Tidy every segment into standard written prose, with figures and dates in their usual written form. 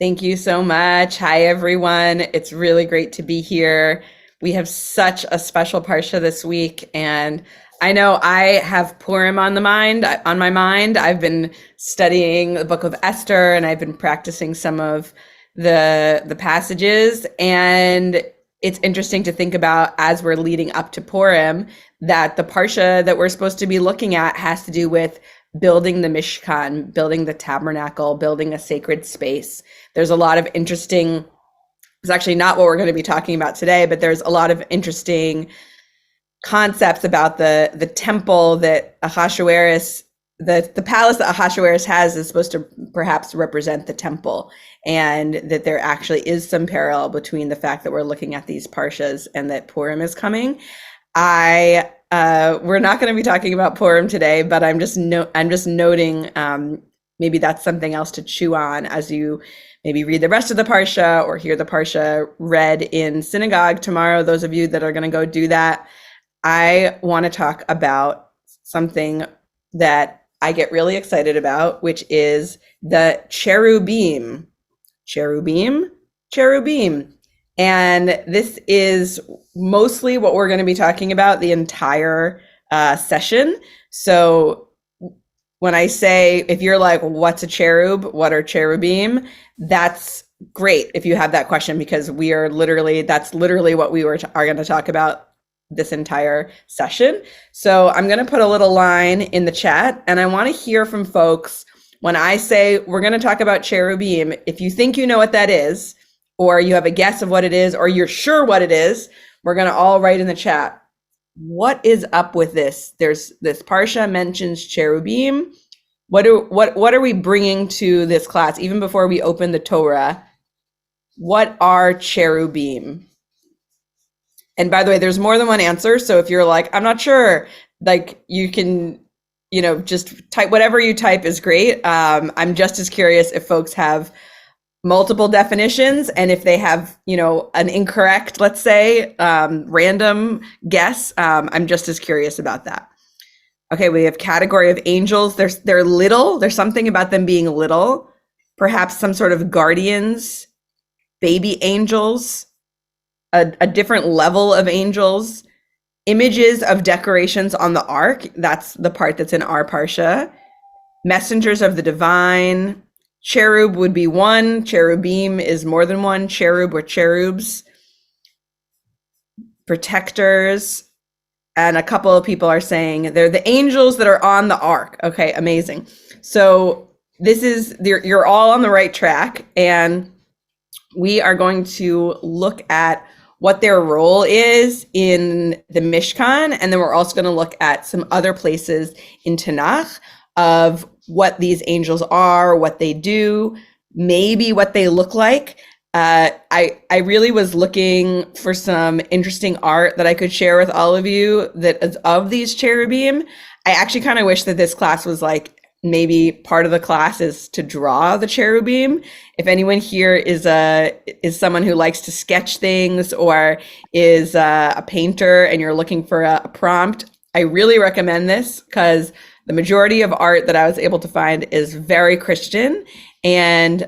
Thank you so much. Hi, everyone. It's really great to be here. We have such a special parsha this week, and I know I have Purim on my mind. I've been studying the book of Esther, and I've been practicing some of the passages. And it's interesting to think about as we're leading up to Purim that the parsha that we're supposed to be looking at has to do with building the Mishkan, building the tabernacle, building a sacred space. There's a lot of interesting, it's actually not what we're going to be talking about today, but there's a lot of interesting concepts about the temple that Ahasuerus, the palace that Ahasuerus has is supposed to perhaps represent the temple, and that there actually is some parallel between the fact that we're looking at these parshas and that Purim is coming. We're not going to be talking about Purim today, but I'm just noting maybe that's something else to chew on as you maybe read the rest of the parsha or hear the parsha read in synagogue tomorrow. Those of you that are going to go do that, I want to talk about something that I get really excited about, which is the cherubim. Cherubim. And this is mostly what we're going to be talking about the entire session. So when I say, if you're like, what's a cherub? What are cherubim? That's great if you have that question, because that's literally what we are going to talk about this entire session. So I'm going to put a little line in the chat, and I want to hear from folks when I say we're going to talk about cherubim. If you think you know what that is, or you have a guess of what it is, or you're sure what it is, we're going to all write in the chat, what is up with this? There's this parsha mentions cherubim. What are we bringing to this class? Even before we open the Torah, what are cherubim? And by the way, there's more than one answer. So if you're like, I'm not sure, like you can, just type whatever you type is great. I'm just as curious if folks have multiple definitions, and if they have, an incorrect, let's say, random guess. I'm just as curious about that. Okay, we have category of angels. They're little. There's something about them being little. Perhaps some sort of guardians, baby angels, a different level of angels, images of decorations on the ark. That's the part that's in our parsha. Messengers of the divine. Cherub would be one. Cherubim is more than one. Cherub or cherubs. Protectors. And a couple of people are saying they're the angels that are on the ark. Okay, amazing. So you're all on the right track. And we are going to look at what their role is in the Mishkan. And then we're also going to look at some other places in Tanakh of what these angels are, what they do, maybe what they look like. I really was looking for some interesting art that I could share with all of you that is of these cherubim. I actually kind of wish that this class was like, maybe part of the class is to draw the cherubim. If anyone here is someone who likes to sketch things, or is a painter and you're looking for a prompt, I really recommend this, because the majority of art that I was able to find is very Christian, and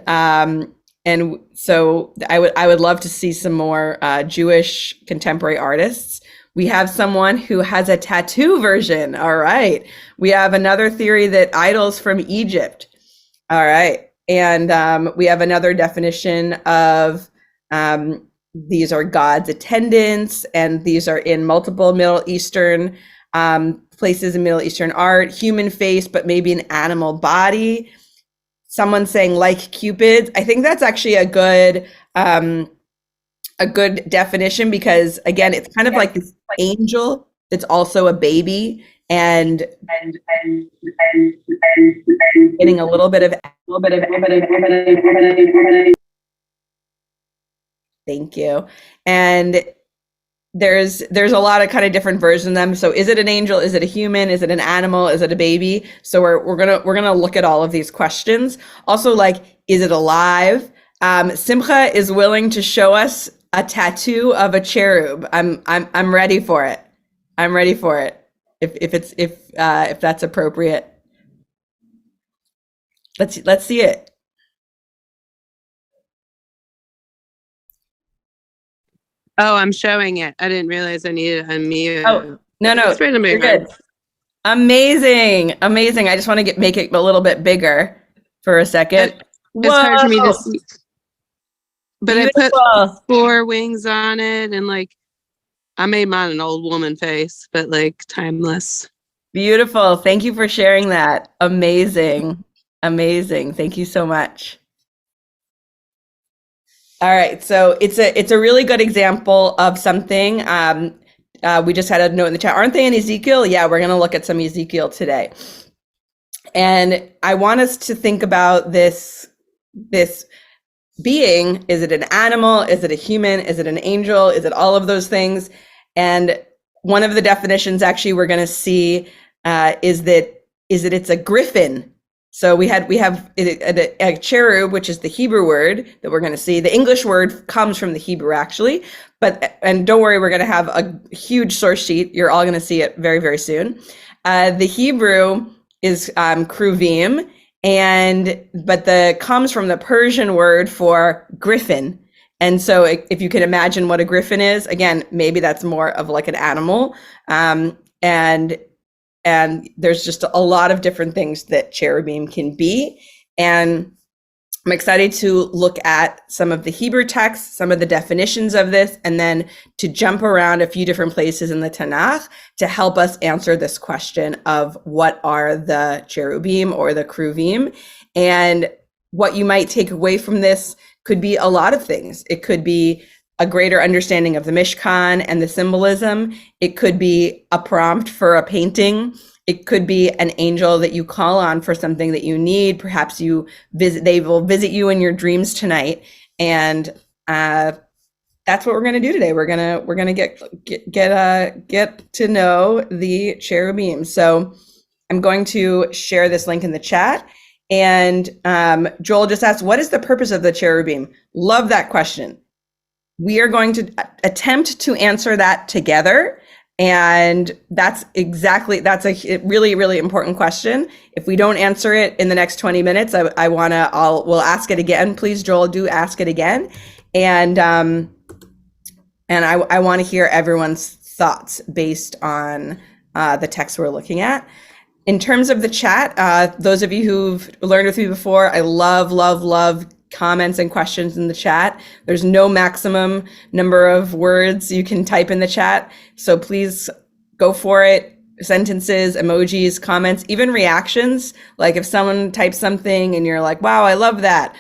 so I would love to see some more Jewish contemporary artists. We have someone who has a tattoo version. All right. We have another theory that idols from Egypt. All right. And we have another definition of these are God's attendants, and these are in multiple Middle Eastern places in Middle Eastern art. Human face, but maybe an animal body. Someone saying like Cupids. I think that's actually a good definition, because again, it's kind of like this angel that's also a baby, and getting a little bit of thank you. And there's a lot of kind of different versions of them. So is it an angel? Is it a human? Is it an animal? Is it a baby? So we're gonna look at all of these questions. Also, like, is it alive? Simcha is willing to show us a tattoo of a cherub. I'm ready for it. I'm ready for it. If that's appropriate. Let's see it. Oh, I'm showing it. I didn't realize I needed to Oh, unmute. no, Just wait a you're moment. good. Amazing. Amazing. I just want to make it a little bit bigger for a second. It's Whoa, hard for me to see, but I put beautiful. 4 wings on it, and like I made mine an old woman face, but like timeless. Beautiful. Thank you for sharing that. Amazing. Amazing. Thank you so much. All right, so it's a really good example of something. We just had a note in the chat. Aren't they in Ezekiel? Yeah, we're going to look at some Ezekiel today, and I want us to think about this being. Is it an animal? Is it a human? Is it an angel? Is it all of those things? And one of the definitions, actually, we're going to see is that it's a griffin. So we have a cherub, which is the Hebrew word that we're going to see. The English word comes from the Hebrew, actually. And don't worry, we're going to have a huge source sheet. You're all going to see it very, very soon. The Hebrew is kruvim, but the comes from the Persian word for griffin. And so if you can imagine what a griffin is, again, maybe that's more of like an animal. And there's just a lot of different things that cherubim can be. And I'm excited to look at some of the Hebrew texts, some of the definitions of this, and then to jump around a few different places in the Tanakh to help us answer this question of what are the cherubim or the kruvim. And what you might take away from this could be a lot of things. It could be a greater understanding of the Mishkan and the symbolism. It could be a prompt for a painting. It could be an angel that you call on for something that you need. Perhaps they will visit you in your dreams tonight. And that's what we're going to do today. We're going to get to know the cherubim. So I'm going to share this link in the chat. And Joel just asked, what is the purpose of the cherubim? Love that question. We are going to attempt to answer that together. And that's a really, really important question. If we don't answer it in the next 20 minutes, we'll ask it again. Please, Joel, do ask it again. And I want to hear everyone's thoughts based on the text we're looking at. In terms of the chat, those of you who've learned with me before, I love comments and questions in the chat. There's no maximum number of words you can type in the chat. So please go for it. Sentences, emojis, comments, even reactions. Like if someone types something and you're like, wow, I love that,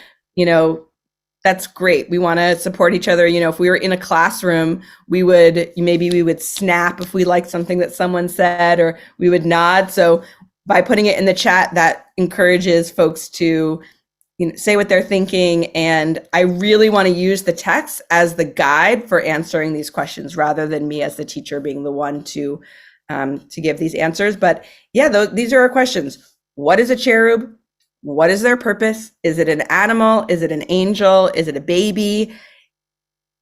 that's great. We want to support each other. If we were in a classroom, we would snap if we liked something that someone said, or we would nod. So by putting it in the chat, that encourages folks to say what they're thinking. And I really want to use the text as the guide for answering these questions rather than me as the teacher being the one to give these answers. But yeah, these are our questions. What is a cherub? What is their purpose? Is it an animal? Is it an angel? Is it a baby?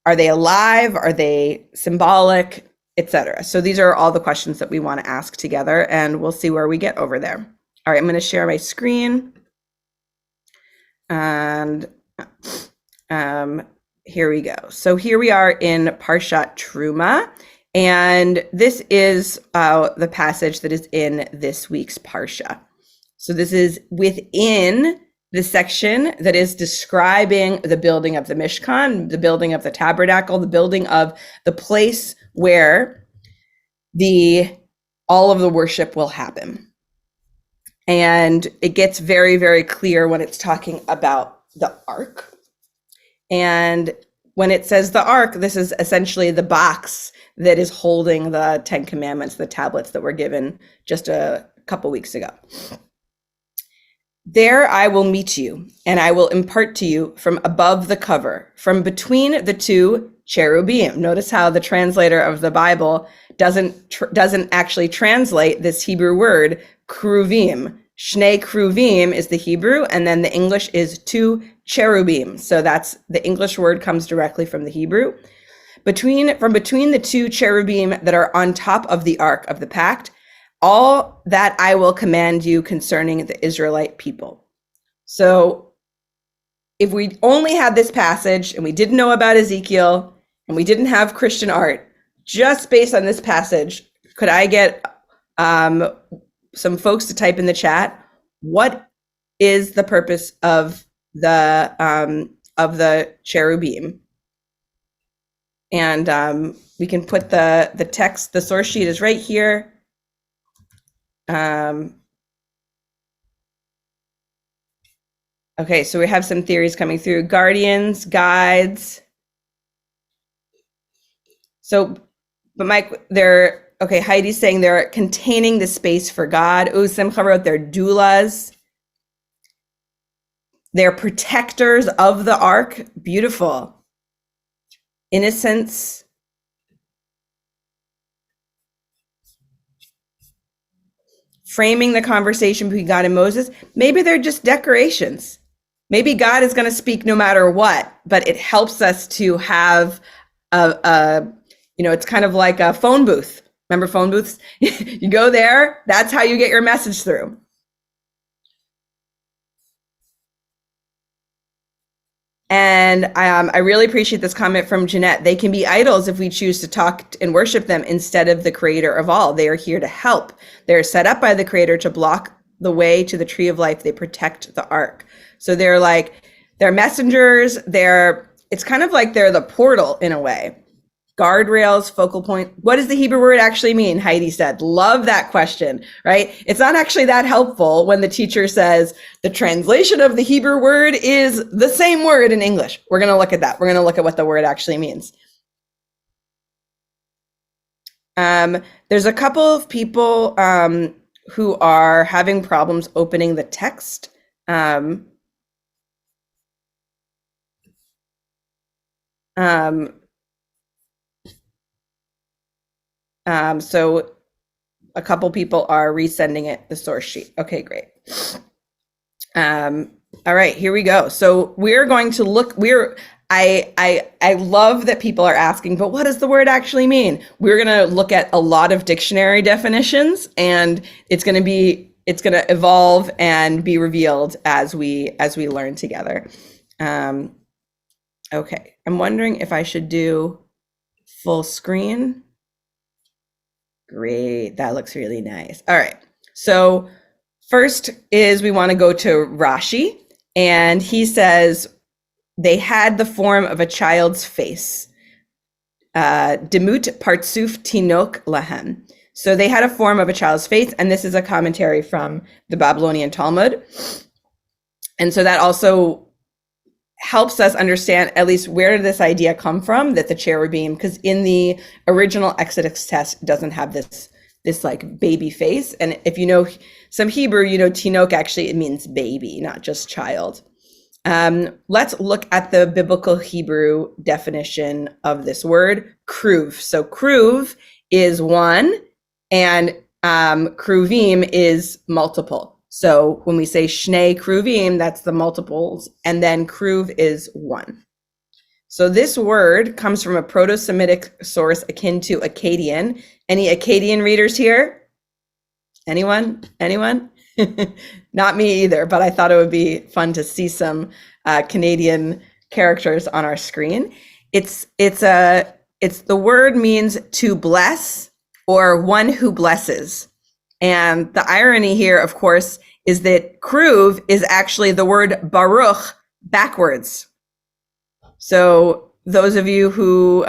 Are they alive? Are they symbolic? Etc. So these are all the questions that we want to ask together, and we'll see where we get over there. All right, I'm going to share my screen. And here we go. So here we are in Parshat Teruma, and this is the passage that is in this week's Parsha. So this is within the section that is describing the building of the Mishkan, the building of the tabernacle, the building of the place where all of the worship will happen. And it gets very, very clear when it's talking about the ark. And when it says the ark, this is essentially the box that is holding the 10 Commandments, the tablets that were given just a couple weeks ago. There I will meet you, and I will impart to you from above the cover, from between the two cherubim. Notice how the translator of the Bible doesn't actually translate this Hebrew word kruvim. Shnei kruvim is the Hebrew, and then the English is two cherubim. So that's the English word comes directly from the Hebrew. From between the two cherubim that are on top of the ark of the pact, all that I will command you concerning the Israelite people. So if we only had this passage and we didn't know about Ezekiel and we didn't have Christian art, just based on this passage, could I get some folks to type in the chat, what is the purpose of the cherubim? And we can put the text, the source sheet is right here. Okay, so we have some theories coming through. Guardians, guides. So, but Mike, Heidi's saying they're containing the space for God. Simcha wrote they're doulas. They're protectors of the ark. Beautiful. Innocence. Framing the conversation between God and Moses. Maybe they're just decorations. Maybe God is going to speak no matter what, but it helps us to have it's kind of like a phone booth. Remember phone booths? You go there, that's how you get your message through. And I really appreciate this comment from Jeanette. They can be idols if we choose to talk and worship them instead of the creator of all. They are here to help. They're set up by the creator to block the way to the tree of life. They protect the ark. So they're messengers. It's kind of like they're the portal in a way. Guardrails, focal point. What does the Hebrew word actually mean? Heidi said, love that question, right? It's not actually that helpful when the teacher says the translation of the Hebrew word is the same word in English. We're going to look at that. We're going to look at what the word actually means. There's a couple of people who are having problems opening the text. So a couple people are resending it, the source sheet. Okay, great. All right, here we go. So we're going to look, I love that people are asking, but what does the word actually mean? We're going to look at a lot of dictionary definitions, and it's going to evolve and be revealed as we learn together. Okay, I'm wondering if I should do full screen. Great, that looks really nice. All right, so first is we want to go to Rashi, and he says they had the form of a child's face. Demut partsuf tinok lahem. So they had a form of a child's face, and this is a commentary from the Babylonian Talmud. And so that also helps us understand at least where did this idea come from, that the cherubim, because in the original Exodus text doesn't have this like baby face. And if you know some Hebrew, tinok actually, it means baby, not just child. Let's look at the biblical Hebrew definition of this word, kruv. So kruv is one, and kruvim is multiple. So when we say shnei kruvim, that's the multiples, and then kruv is one. So this word comes from a Proto-Semitic source akin to Akkadian. Any Akkadian readers here? Anyone? Not me either, but I thought it would be fun to see some Canadian characters on our screen. It's the word means to bless or one who blesses. And the irony here, of course, is that kruv is actually the word baruch backwards. So those of you who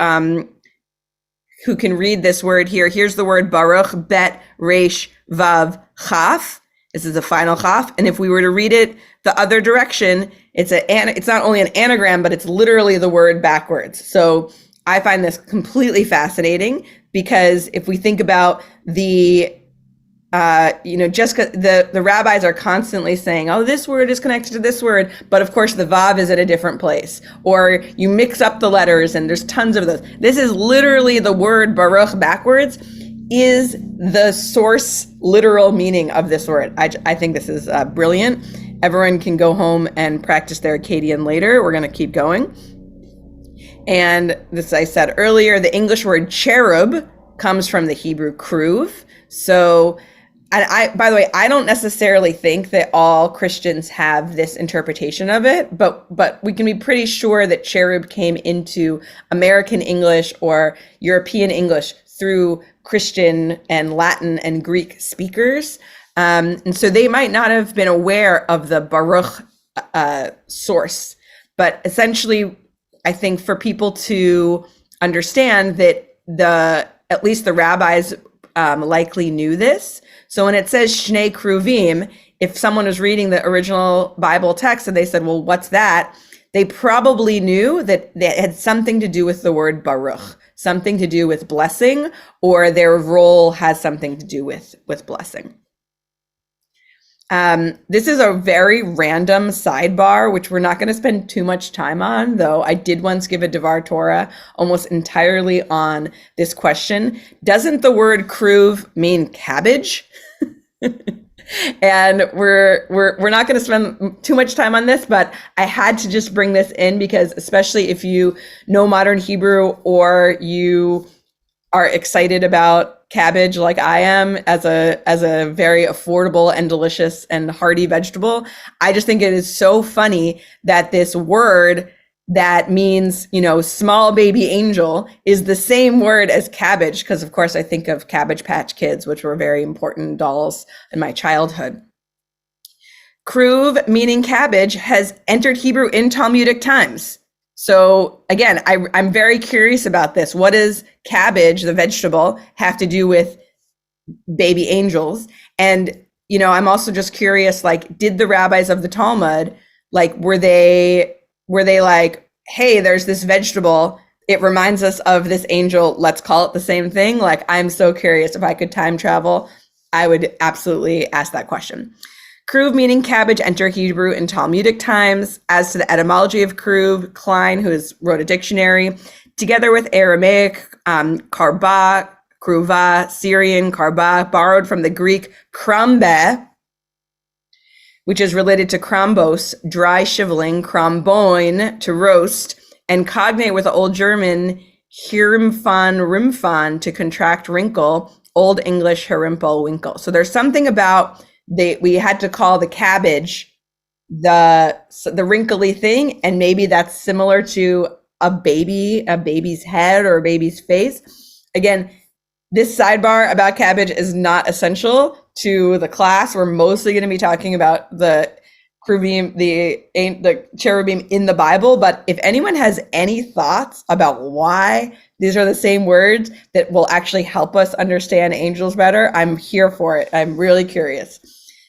can read this word here, here's the word baruch, bet, resh, vav, chaf. This is the final chaf. And if we were to read it the other direction, it's not only an anagram, but it's literally the word backwards. So I find this completely fascinating, because if we think about the the rabbis are constantly saying, oh, this word is connected to this word, but of course the vav is at a different place, or you mix up the letters, and there's tons of those. This is literally the word baruch backwards is the source literal meaning of this word. I think this is brilliant. Everyone can go home and practice their Akkadian later. We're going to keep going. And this, I said earlier, the English word cherub comes from the Hebrew kruv. So and by the way, I don't necessarily think that all Christians have this interpretation of it, but we can be pretty sure that cherub came into American English or European English through Christian and Latin and Greek speakers. And so they might not have been aware of the Baruch source, but essentially, I think for people to understand that at least the rabbis likely knew this. So when it says Shnei Kruvim, if someone was reading the original Bible text and they said, well, what's that? They probably knew that it had something to do with the word Baruch, something to do with blessing, or their role has something to do with blessing. This is a very random sidebar, which we're not going to spend too much time on, though I did once give a Devar Torah almost entirely on this question. Doesn't the word kruv mean cabbage? And we're not going to spend too much time on this, but I had to just bring this in because especially if you know modern Hebrew or you are excited about cabbage like I am as a very affordable and delicious and hearty vegetable, I just think it is so funny that this word that means, small baby angel is the same word as cabbage, because of course I think of Cabbage Patch Kids, which were very important dolls in my childhood. Kruv, meaning cabbage, has entered Hebrew in Talmudic times. So again, I'm very curious about this. What does cabbage, the vegetable, have to do with baby angels? And, I'm also just curious, did the rabbis of the Talmud, were they like, hey, there's this vegetable, it reminds us of this angel, let's call it the same thing? I'm so curious. If I could time travel, I would absolutely ask that question. Kruv, meaning cabbage, enter Hebrew in Talmudic times. As to the etymology of kruv, Klein, who wrote a dictionary, together with Aramaic, karba, kruva, Syrian, karba, borrowed from the Greek krambe, which is related to krambos, dry shiveling, kramboin, to roast, and cognate with Old German rimfan, to contract wrinkle, Old English herimpel, winkle. So there's something about we had to call the cabbage the wrinkly thing, and maybe that's similar to a baby's head or a baby's face. Again, this sidebar about cabbage is not essential to the class. We're mostly going to be talking about the cherubim, the cherubim in the Bible. But if anyone has any thoughts about why these are the same words that will actually help us understand angels better, I'm here for it. I'm really curious.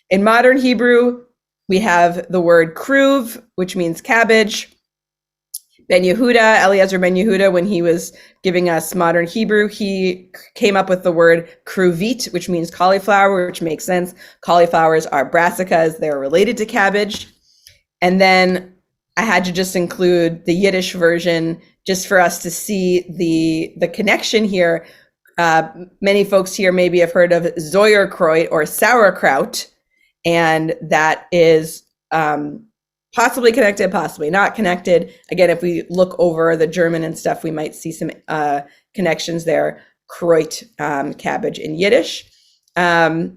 In modern Hebrew, we have the word kruv, which means cabbage. Ben Yehuda, Eliezer Ben Yehuda, when he was giving us modern Hebrew, he came up with the word kruvit, which means cauliflower, which makes sense. Cauliflowers are brassicas. They're related to cabbage. And then I had to just include the Yiddish version just for us to see the connection here. Many folks here maybe have heard of Sauerkraut or sauerkraut, and that is possibly connected, possibly not connected. Again, if we look over the German and stuff, we might see some connections there. Kreut, cabbage in Yiddish. All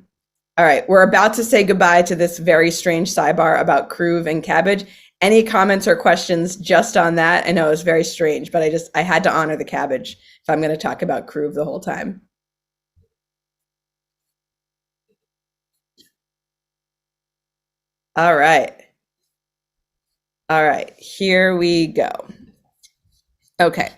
right, we're about to say goodbye to this very strange sidebar about kruv and cabbage. Any comments or questions just on that? I know it's very strange, but I had to honor the cabbage if I'm going to talk about kruv the whole time. All right. All right, here we go. Okay.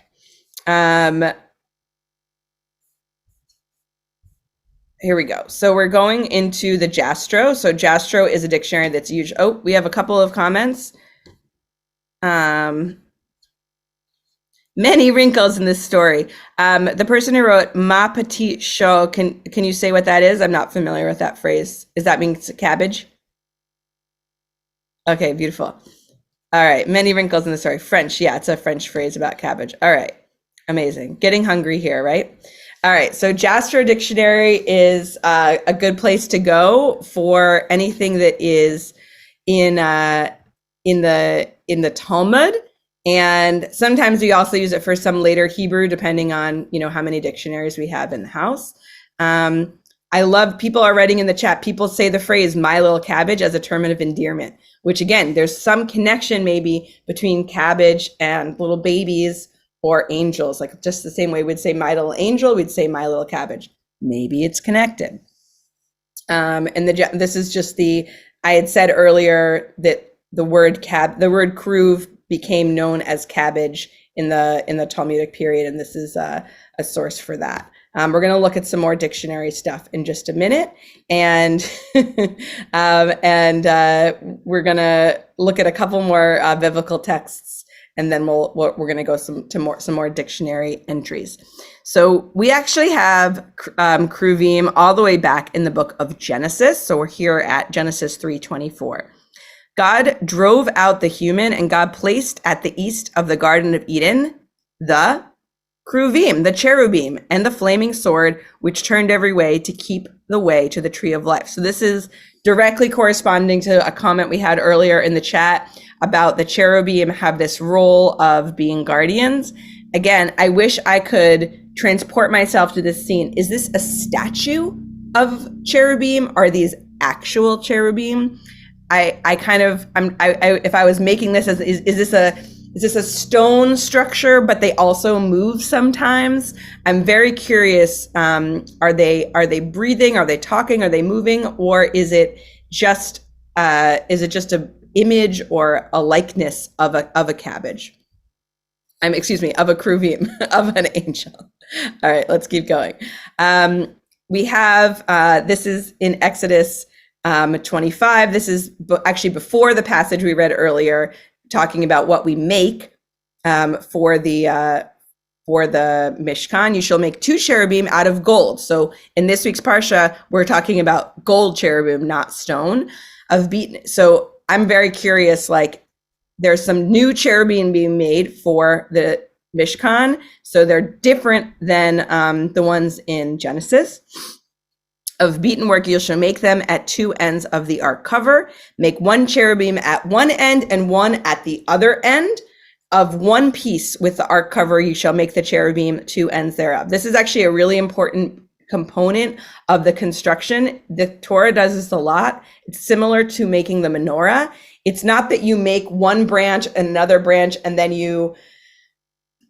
Here we go. So we're going into the Jastro. So Jastro is a dictionary that's used. Oh, we have a couple of comments. Many wrinkles in this story. The person who wrote Ma Petite Show, can you say what that is? I'm not familiar with that phrase. Does that mean cabbage? Okay, beautiful. All right, many wrinkles in the story. French, yeah, it's a French phrase about cabbage. All right, amazing. Getting hungry here, right? All right, so Jastrow Dictionary is a good place to go for anything that is in the Talmud, and sometimes we also use it for some later Hebrew, depending on how many dictionaries we have in the house. I love people are writing in the chat. People say the phrase "my little cabbage" as a term of endearment, which again, there's some connection maybe between cabbage and little babies or angels. Like just the same way we'd say "my little angel," we'd say "my little cabbage." Maybe it's connected. And this is just I had said earlier that the word kruv became known as cabbage in the Talmudic period, and this is a source for that. We're going to look at some more dictionary stuff in just a minute, and we're going to look at a couple more biblical texts, and then we're going to go some more dictionary entries. So we actually have kruvim all the way back in the book of Genesis. So we're here at Genesis 3:24. God drove out the human, and God placed at the east of the Garden of Eden the kruvim, the cherubim, and the flaming sword, which turned every way to keep the way to the tree of life. So this is directly corresponding to a comment we had earlier in the chat about the cherubim have this role of being guardians. Again, I wish I could transport myself to this scene. Is this a statue of cherubim? Are these actual cherubim? If I was making this as, is this a stone structure, but they also move sometimes? I'm very curious. Are they breathing? Are they talking? Are they moving? Or is it just a image or a likeness of a cabbage? Of a kruvim, of an angel. All right, let's keep going. We have, this is in Exodus 25. This is actually before the passage we read earlier, talking about what we make for the Mishkan. You shall make 2 cherubim out of gold. So in this week's Parsha, we're talking about gold cherubim, not stone, of beaten. So I'm very curious, like, there's some new cherubim being made for the Mishkan. So they're different than the ones in Genesis. Of beaten work, you shall make them at 2 ends of the ark cover. Make 1 cherubim at one end and 1 at the other end. Of 1 piece with the ark cover, you shall make the cherubim 2 ends thereof. This is actually a really important component of the construction. The Torah does this a lot. It's similar to making the menorah. It's not that you make one branch, another branch, and then you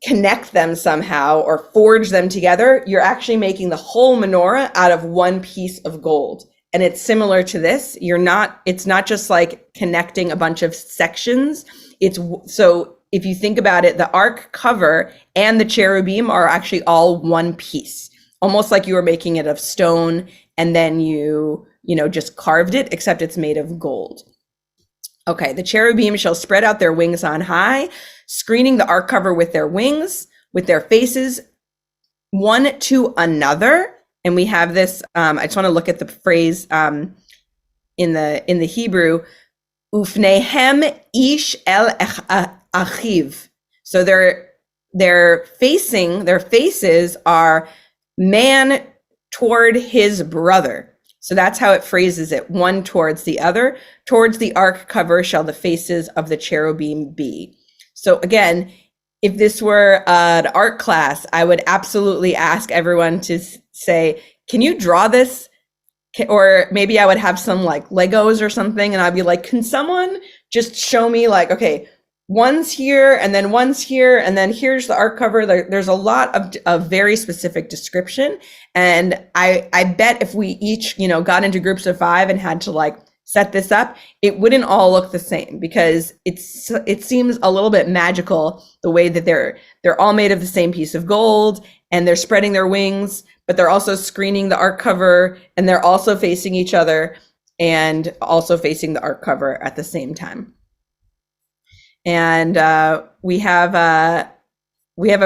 connect them somehow or forge them together. You're actually making the whole menorah out of 1 piece of gold. And it's similar to this. It's not just like connecting a bunch of sections. So if you think about it, the ark cover and the cherubim are actually all 1 piece, almost like you were making it of stone and then you just carved it, except it's made of gold. Okay, the cherubim shall spread out their wings on high, screening the ark cover with their wings, with their faces, one to another. And we have this, I just want to look at the phrase in the Hebrew, ufnehem ish el achiv. So their faces are man toward his brother. So that's how it phrases it, one towards the other. Towards the ark cover shall the faces of the cherubim be. So again, if this were an art class, I would absolutely ask everyone to say, can you draw this? Or maybe I would have some like Legos or something, and I'd be like, can someone just show me like, okay, one's here and then one's here and then here's the ark cover. There's a lot of very specific description. And I bet if we each, got into groups of 5 and had to like set this up, it wouldn't all look the same, because it seems a little bit magical the way that they're all made of the same piece of gold and they're spreading their wings, but they're also screening the ark cover and they're also facing each other and also facing the ark cover at the same time. And we have a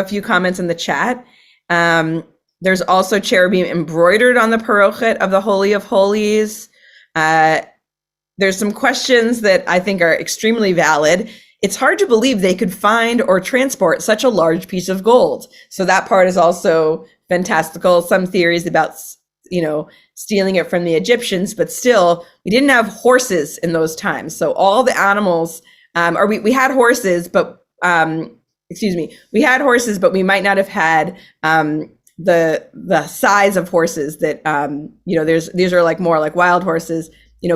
few comments in the chat. There's also cherubim embroidered on the parochet of the Holy of Holies. There's some questions that I think are extremely valid. It's hard to believe they could find or transport such a large piece of gold. So that part is also fantastical. Some theories about, stealing it from the Egyptians, but still, we didn't have horses in those times. So all the animals, we had horses, but we had horses, but we might not have had the size of horses that these are like more like wild horses.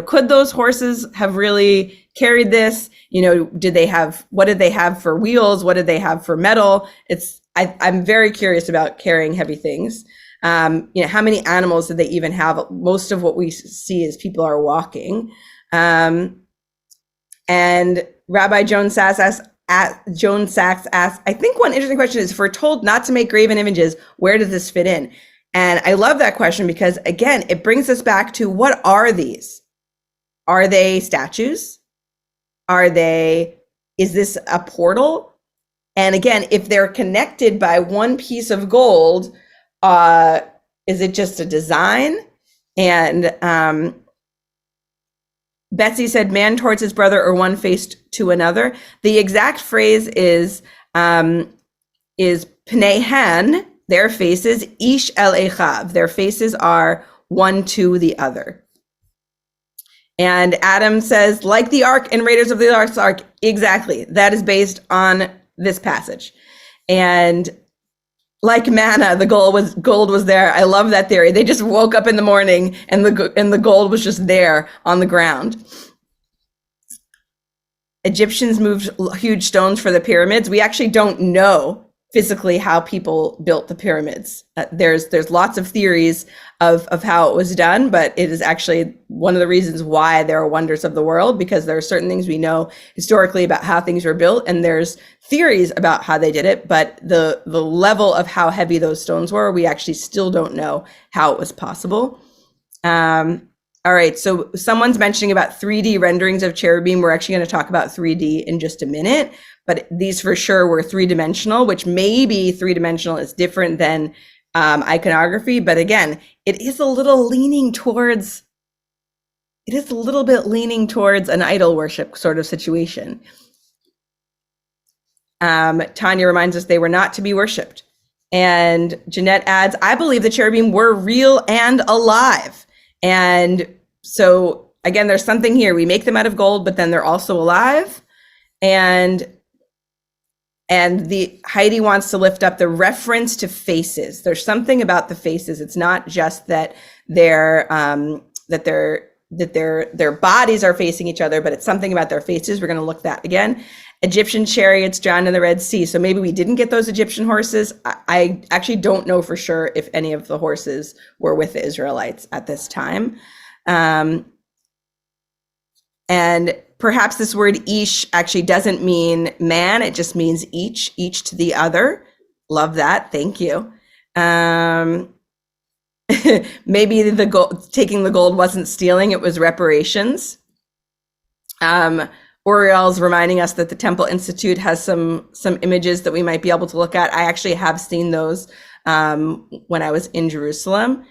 Could those horses have really carried this? What did they have for wheels? What did they have for metal? I'm very curious about carrying heavy things. How many animals did they even have? Most of what we see is people are walking. And Rabbi Joan Sachs asks, I think one interesting question is, if we're told not to make graven images, where does this fit in? And I love that question because, again, it brings us back to, what are these? Are they statues? Is this a portal? And again, if they're connected by one piece of gold, is it just a design? And Betsy said, man towards his brother, or one faced to another. The exact phrase is Pnei Han, their faces, Ish el Echav, their faces are one to the other. And Adam says, like the Ark in Raiders of the Lost Ark, exactly. That is based on this passage. And like manna, the gold was there. I love that theory. They just woke up in the morning and the gold was just there on the ground. Egyptians moved huge stones for the pyramids. We actually don't know physically how people built the pyramids. There's lots of theories of how it was done, but it is actually one of the reasons why there are wonders of the world, because there are certain things we know historically about how things were built, and there's theories about how they did it, but the level of how heavy those stones were, we actually still don't know how it was possible. All right, so someone's mentioning about 3D renderings of cherubim. We're actually going to talk about 3D in just a minute, but these for sure were three-dimensional, which maybe three-dimensional is different than iconography. But again, it is a little bit leaning towards an idol worship sort of situation. Tanya reminds us they were not to be worshipped. And Jeanette adds, I believe the cherubim were real and alive. And so again, there's something here. We make them out of gold, but then they're also alive. And the Heidi wants to lift up the reference to faces. There's something about the faces. It's not just that their bodies are facing each other, but it's something about their faces. We're going to look that again. Egyptian chariots drowned in the Red Sea. So maybe we didn't get those Egyptian horses. I actually don't know for sure if any of the horses were with the Israelites at this time. And perhaps this word ish actually doesn't mean man. It just means each to the other. Love that. Thank you. Maybe taking the gold wasn't stealing. It was reparations. Uriel's reminding us that the Temple Institute has some images that we might be able to look at. I actually have seen those when I was in Jerusalem.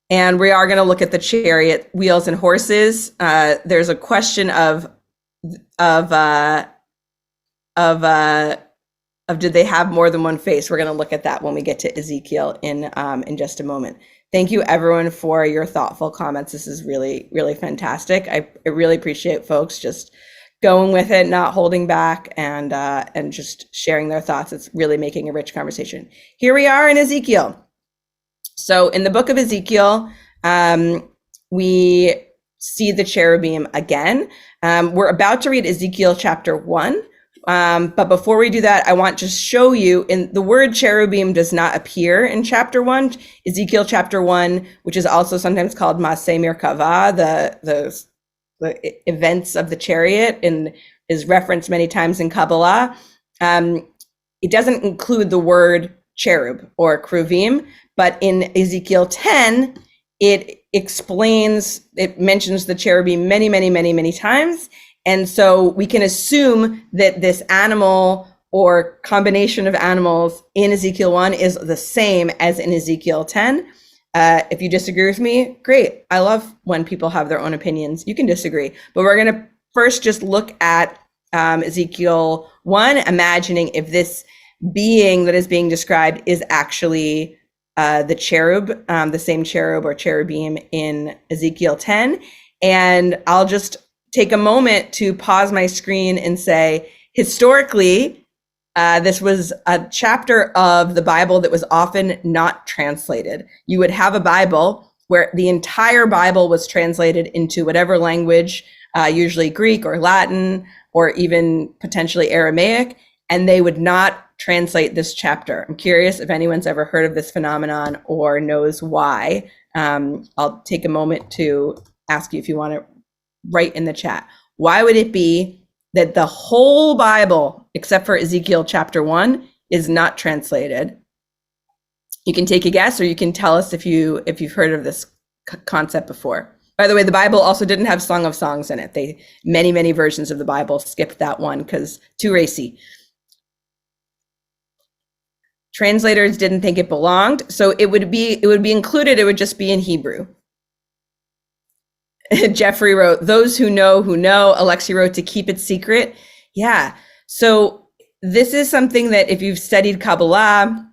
And we are going to look at the chariot, wheels, and horses. There's a question of did they have more than one face? We're going to look at that when we get to Ezekiel in just a moment. Thank you, everyone, for your thoughtful comments. This is really, really fantastic. I really appreciate folks just going with it, not holding back, and just sharing their thoughts. It's really making a rich conversation. Here we are in Ezekiel. So in the book of Ezekiel, we see the cherubim again. We're about to read Ezekiel chapter 1. But before we do that, I want to show you, the word cherubim does not appear in chapter 1. Ezekiel chapter 1, which is also sometimes called Maseh Merkava, the events of the chariot, and is referenced many times in Kabbalah. It doesn't include the word cherub or kruvim, but in Ezekiel 10, it mentions the cherubim many, many, many, many times. And so we can assume that this animal or combination of animals in Ezekiel 1 is the same as in Ezekiel 10. If you disagree with me, great. I love when people have their own opinions. You can disagree. But we're going to first just look at Ezekiel 1, imagining if this being that is being described is actually the cherub, the same cherub or cherubim in Ezekiel 10. And I'll just take a moment to pause my screen and say, historically, This was a chapter of the Bible that was often not translated. You would have a Bible where the entire Bible was translated into whatever language, usually Greek or Latin, or even potentially Aramaic, and they would not translate this chapter. I'm curious if anyone's ever heard of this phenomenon or knows why. I'll take a moment to ask you if you want to write in the chat. Why would it be that the whole Bible, except for Ezekiel chapter 1, is not translated? You can take a guess, or you can tell us if you've heard of this concept before. By the way, the Bible also didn't have Song of Songs in it. Many versions of the Bible skipped that one because too racy. Translators didn't think it belonged, so it would be included. It would just be in Hebrew. Jeffrey wrote, "Those who know, Alexi wrote, "To keep it secret." Yeah. So this is something that if you've studied Kabbalah,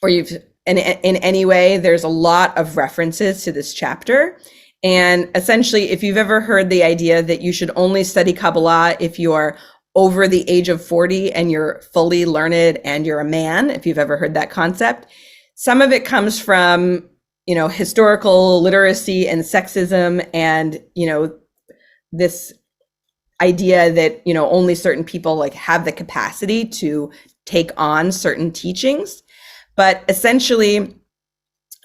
or you've in any way, there's a lot of references to this chapter. And essentially, if you've ever heard the idea that you should only study Kabbalah if you're over the age of 40 and you're fully learned and you're a man, if you've ever heard that concept, some of it comes from, historical literacy and sexism, and, this idea that, only certain people have the capacity to take on certain teachings. But essentially,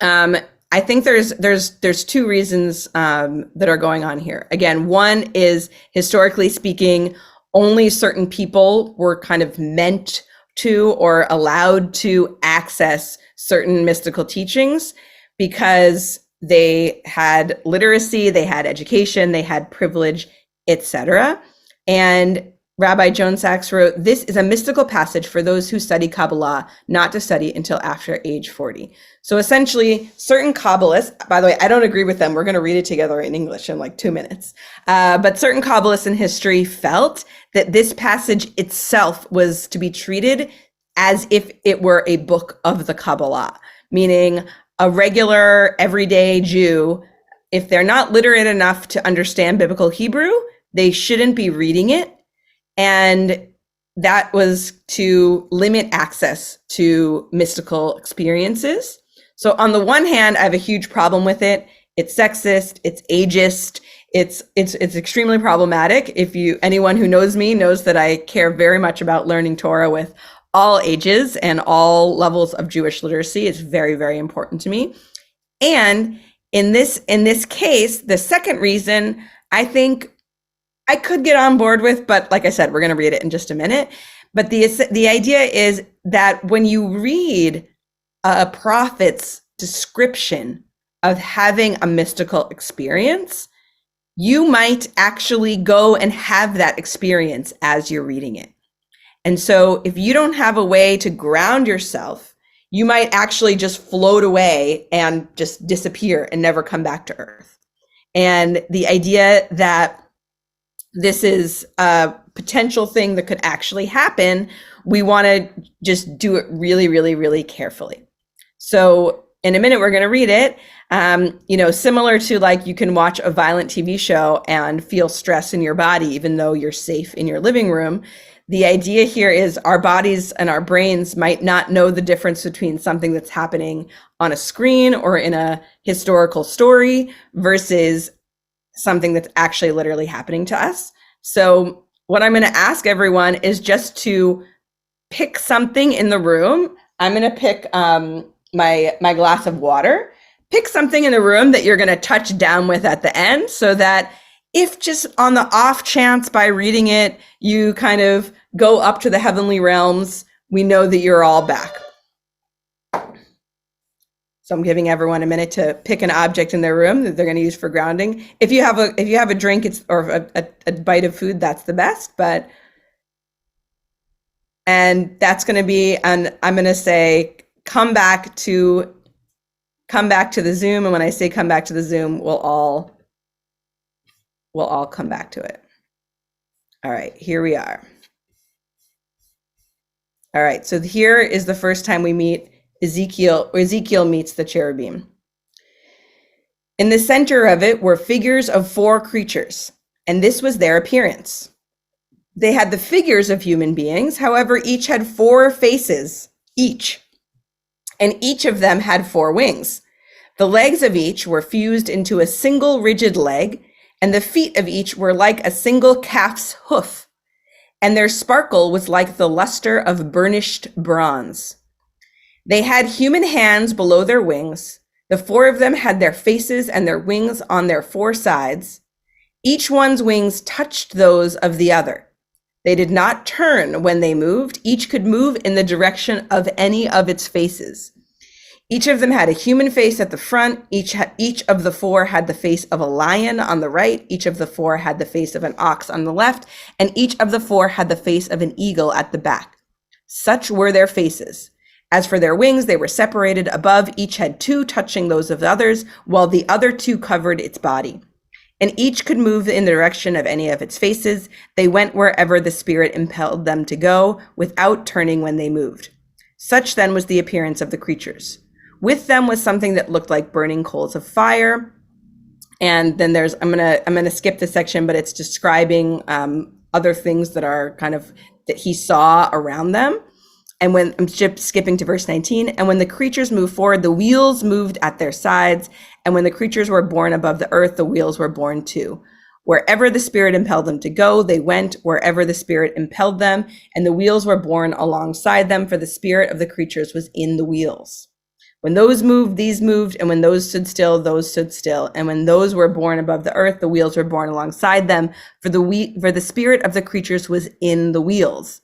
I think there's two reasons that are going on here. Again, one is, historically speaking, only certain people were kind of meant to or allowed to access certain mystical teachings because they had literacy, they had education, they had privilege, etc. And Rabbi Joan Sachs wrote, "This is a mystical passage for those who study Kabbalah, not to study until after age 40. So essentially, certain Kabbalists, by the way, I don't agree with them. We're going to read it together in English in like 2 minutes. But certain Kabbalists in history felt that this passage itself was to be treated as if it were a book of the Kabbalah, meaning a regular, everyday Jew, if they're not literate enough to understand biblical Hebrew, they shouldn't be reading it. And that was to limit access to mystical experiences. So on the one hand, I have a huge problem with it. It's sexist, it's ageist, it's extremely problematic. Anyone who knows me knows that I care very much about learning Torah with all ages and all levels of Jewish literacy. It's very, very important to me. And in this case, the second reason I think I could get on board with, but like I said, we're going to read it in just a minute. But the idea is that when you read a prophet's description of having a mystical experience, you might actually go and have that experience as you're reading it. And so if you don't have a way to ground yourself, you might actually just float away and just disappear and never come back to earth. And the idea that this is a potential thing that could actually happen, we want to just do it really, really, really carefully. So in a minute, we're going to read it. Similar to like you can watch a violent TV show and feel stress in your body, even though you're safe in your living room. The idea here is our bodies and our brains might not know the difference between something that's happening on a screen or in a historical story versus something that's actually literally happening to us. So what I'm going to ask everyone is just to pick something in the room. I'm going to pick my glass of water. Pick something in the room that you're going to touch down with at the end, so that if just on the off chance by reading it, you kind of go up to the heavenly realms, we know that you're all back. So I'm giving everyone a minute to pick an object in their room that they're going to use for grounding. If you have a drink, or a bite of food, that's the best. And that's going to be, and I'm going to say, come back to the Zoom. And when I say come back to the Zoom, we'll all come back to it. All right, here we are. All right, so here is the first time we meet Ezekiel meets the cherubim. In the center of it were figures of 4 creatures, and this was their appearance. They had the figures of human beings. However, each had 4 faces, each. And each of them had 4 wings. The legs of each were fused into a single rigid leg, and the feet of each were like a single calf's hoof, and their sparkle was like the luster of burnished bronze. They had human hands below their wings. The 4 of them had their faces and their wings on their 4 sides. Each one's wings touched those of the other. They did not turn when they moved. Each could move in the direction of any of its faces. Each of them had a human face at the front. Each of the 4 had the face of a lion on the right. Each of the 4 had the face of an ox on the left. And each of the 4 had the face of an eagle at the back. Such were their faces. As for their wings, they were separated above. Each had 2 touching those of the others, while the other 2 covered its body. And each could move in the direction of any of its faces. They went wherever the Spirit impelled them to go, without turning when they moved. Such then was the appearance of the creatures. With them was something that looked like burning coals of fire. And then there's, I'm gonna skip this section, but it's describing other things that are kind of that he saw around them. And when I'm skipping to verse 19, and when the creatures moved forward, the wheels moved at their sides. And when the creatures were born above the earth, the wheels were born too. Wherever the Spirit impelled them to go, they went wherever the Spirit impelled them, and the wheels were born alongside them, for the spirit of the creatures was in the wheels. When those moved, these moved, and when those stood still, those stood still. And when those were born above the earth, the wheels were born alongside them, for the spirit of the creatures was in the wheels.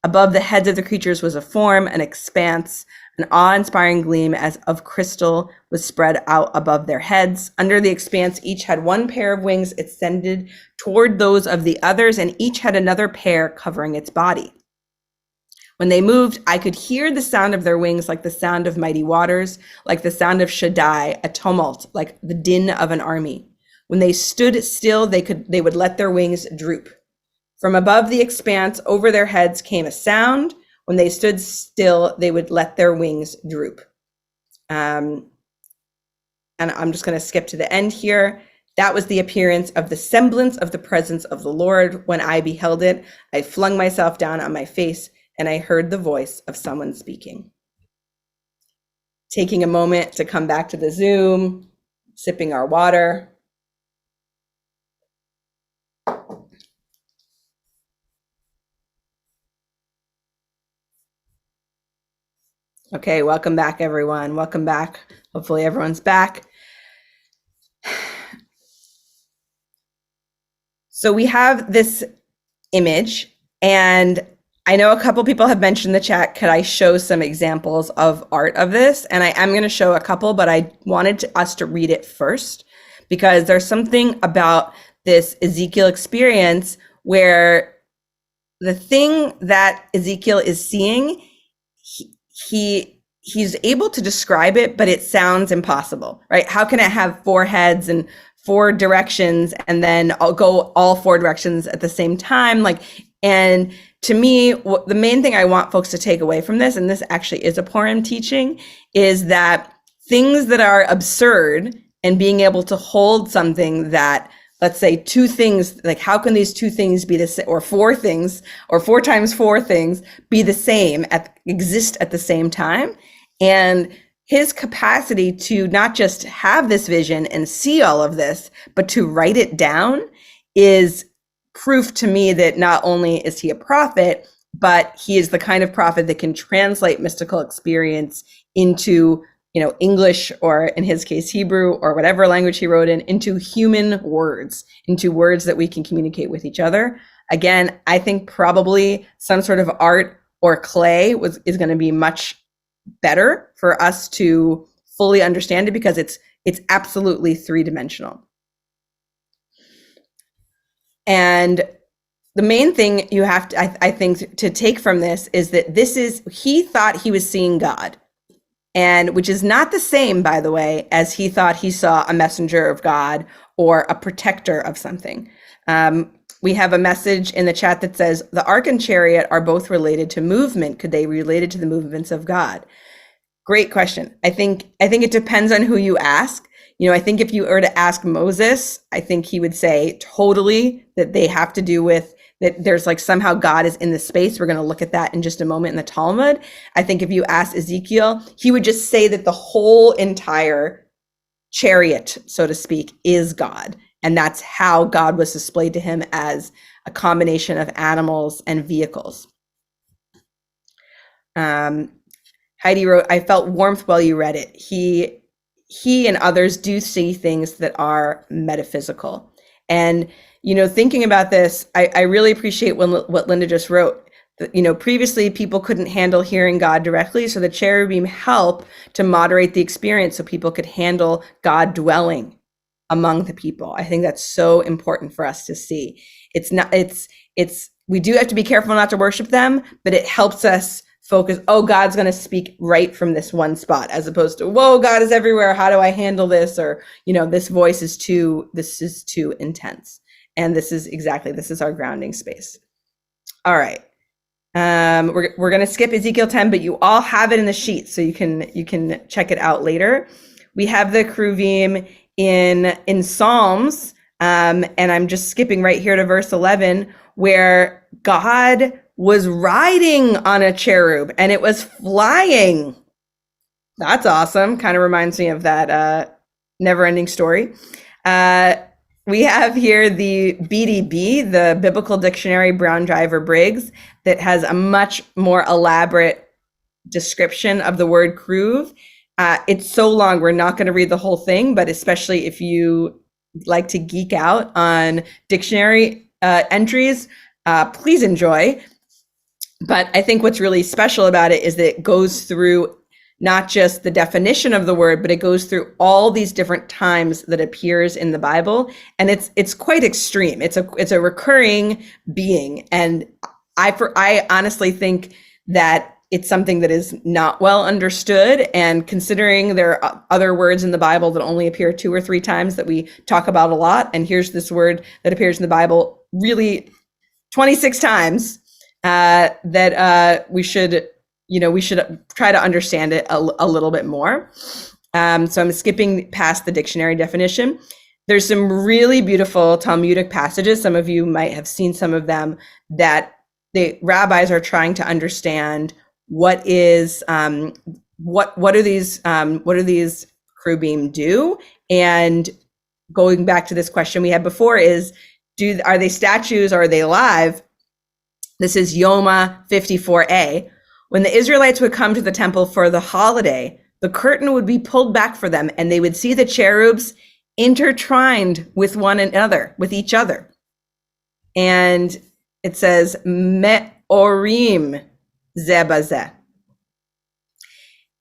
Above the heads of the creatures was a form, an expanse, an awe-inspiring gleam as of crystal was spread out above their heads. Under the expanse, each had 1 pair of wings extended toward those of the others, and each had another pair covering its body. When they moved, I could hear the sound of their wings like the sound of mighty waters, like the sound of Shaddai, a tumult, like the din of an army. When they stood still, they would let their wings droop. From above the expanse over their heads came a sound. When they stood still, they would let their wings droop. And I'm just going to skip to the end here. That was the appearance of the semblance of the presence of the Lord. When I beheld it, I flung myself down on my face, and I heard the voice of someone speaking. Taking a moment to come back to the Zoom, sipping our water. Okay, welcome back, everyone. Welcome back. Hopefully everyone's back. So we have this image, and I know a couple people have mentioned in the chat, could I show some examples of art of this? And I am going to show a couple, but I wanted us to read it first, because there's something about this Ezekiel experience where the thing that Ezekiel is seeing, he's able to describe it, but it sounds impossible, right? How can it have 4 heads and 4 directions and then I'll go all 4 directions at the same time? And to me, the main thing I want folks to take away from this, and this actually is a Purim teaching, is that things that are absurd and being able to hold something that, let's say 2 things, like how can these 2 things be the same, or 4 things, or 4 times 4 things be the same, exist at the same time? And his capacity to not just have this vision and see all of this, but to write it down is proof to me that not only is he a prophet, but he is the kind of prophet that can translate mystical experience into, English, or in his case, Hebrew, or whatever language he wrote in, into human words, into words that we can communicate with each other. Again, I think probably some sort of art or clay is going to be much better for us to fully understand it, because it's absolutely 3-dimensional. And the main thing you have to, I think, to take from this is that he thought he was seeing God. And which is not the same, by the way, as he thought he saw a messenger of God or a protector of something. We have a message in the chat that says, the ark and chariot are both related to movement. Could they be related to the movements of God? Great question. I think it depends on who you ask. I think if you were to ask Moses, I think he would say totally that they have to do with that there's like somehow God is in the space. We're going to look at that in just a moment in the Talmud. I think if you ask Ezekiel, he would just say that the whole entire chariot, so to speak, is God. And that's how God was displayed to him, as a combination of animals and vehicles. Heidi wrote, I felt warmth while you read it. He and others do see things that are metaphysical. And, thinking about this, I really appreciate what Linda just wrote. Previously people couldn't handle hearing God directly, so the cherubim help to moderate the experience so people could handle God dwelling among the people. I think that's so important for us to see. We do have to be careful not to worship them, but it helps us focus, God's going to speak right from this one spot, as opposed to, whoa, God is everywhere. How do I handle this? Or, this voice is too intense. And this is our grounding space. All right. We're going to skip Ezekiel 10, but you all have it in the sheet, so you can check it out later. We have the Kruvim in Psalms, and I'm just skipping right here to verse 11, where God was riding on a cherub and it was flying. That's awesome. Kind of reminds me of that never-ending story. We have here the BDB, the Biblical Dictionary Brown Driver Briggs, that has a much more elaborate description of the word kruv. It's so long, we're not going to read the whole thing, but especially if you like to geek out on dictionary entries, please enjoy. But I think what's really special about it is that it goes through not just the definition of the word, but it goes through all these different times that appears in the Bible. And it's quite extreme. It's a recurring being. And I honestly think that it's something that is not well understood. And considering there are other words in the Bible that only appear 2 or 3 times that we talk about a lot, and here's this word that appears in the Bible really 26 times, that we should try to understand it a little bit more. So I'm skipping past the dictionary definition. There's some really beautiful Talmudic passages. Some of you might have seen some of them, that the rabbis are trying to understand what do these Krubim do? And going back to this question we had before is, are they statues or are they alive? This is Yoma 54a. When the Israelites would come to the temple for the holiday, the curtain would be pulled back for them, and they would see the cherubs intertwined with one another, with each other. And it says, Me'orim zebazeh.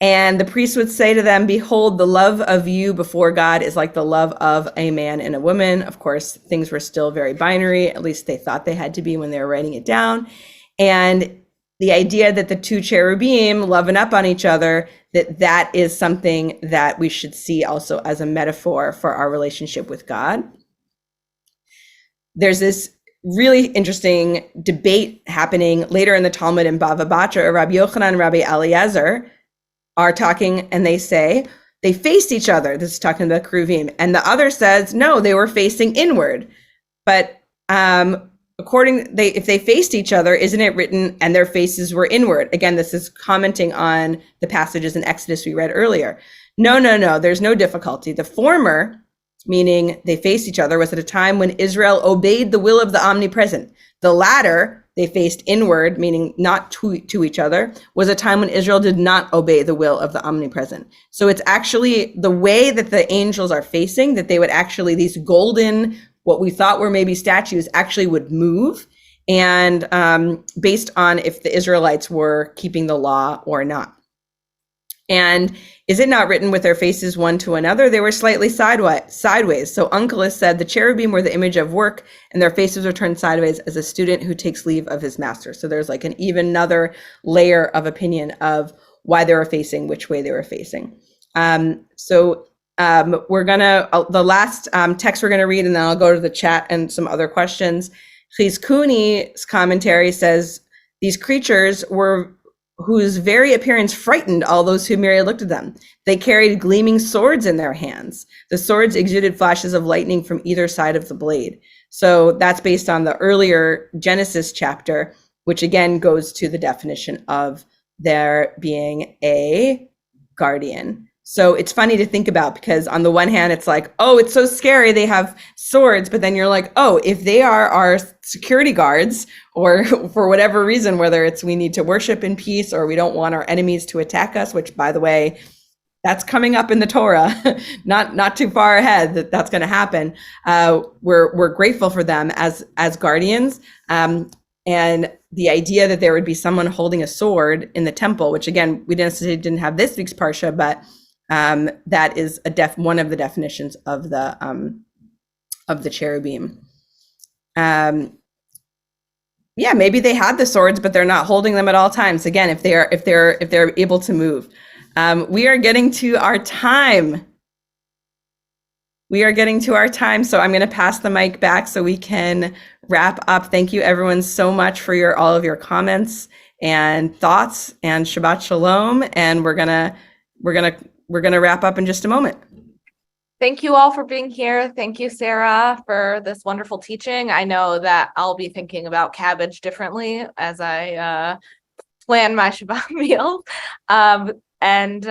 And the priest would say to them, behold, the love of you before God is like the love of a man and a woman. Of course, things were still very binary. At least they thought they had to be when they were writing it down. And the idea that the 2 cherubim loving up on each other, that is something that we should see also as a metaphor for our relationship with God. There's this really interesting debate happening later in the Talmud in Bava Batra. Rabbi Yochanan and Rabbi Eliezer are talking, and they say they faced each other. This is talking about Kruvim. And the other says, no, they were facing inward. But if they faced each other, isn't it written, and their faces were inward? Again, this is commenting on the passages in Exodus we read earlier. No, there's no difficulty. The former, meaning they faced each other, was at a time when Israel obeyed the will of the omnipresent. The latter, they faced inward, meaning not to each other, was a time when Israel did not obey the will of the omnipresent. So it's actually the way that the angels are facing, that they would actually, these golden, what we thought were maybe statues, actually would move, and based on if the Israelites were keeping the law or not. And is it not written with their faces one to another? They were slightly sideways. So Onkelos said the cherubim were the image of work, and their faces were turned sideways as a student who takes leave of his master. So there's like an even another layer of opinion of why they were facing, which way they were facing. We're gonna, the last text we're gonna read, and then I'll go to the chat and some other questions. Chizkuni's commentary says, these creatures were whose very appearance frightened all those who merely looked at them. They carried gleaming swords in their hands. The swords exuded flashes of lightning from either side of the blade. So that's based on the earlier Genesis chapter, which again goes to the definition of there being a guardian. So it's funny to think about, because on the one hand, it's like, oh, it's so scary, they have swords. But then you're like, oh, if they are our security guards, or for whatever reason, whether it's we need to worship in peace or we don't want our enemies to attack us, which, by the way, that's coming up in the Torah, not too far ahead that's going to happen. We're grateful for them as guardians, and the idea that there would be someone holding a sword in the temple, which again we didn't have this week's parsha, but that is one of the definitions of the cherubim. Yeah, maybe they had the swords, but they're not holding them at all times. Again, if they're able to move. We are getting to our time. So I'm going to pass the mic back so we can wrap up. Thank you, everyone, so much for all of your comments and thoughts, and Shabbat Shalom. And we're gonna wrap up in just a moment. Thank you all for being here. Thank you, Sarah, for this wonderful teaching. I know that I'll be thinking about cabbage differently as I plan my Shabbat meal. And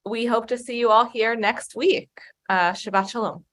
we hope to see you all here next week. Shabbat Shalom.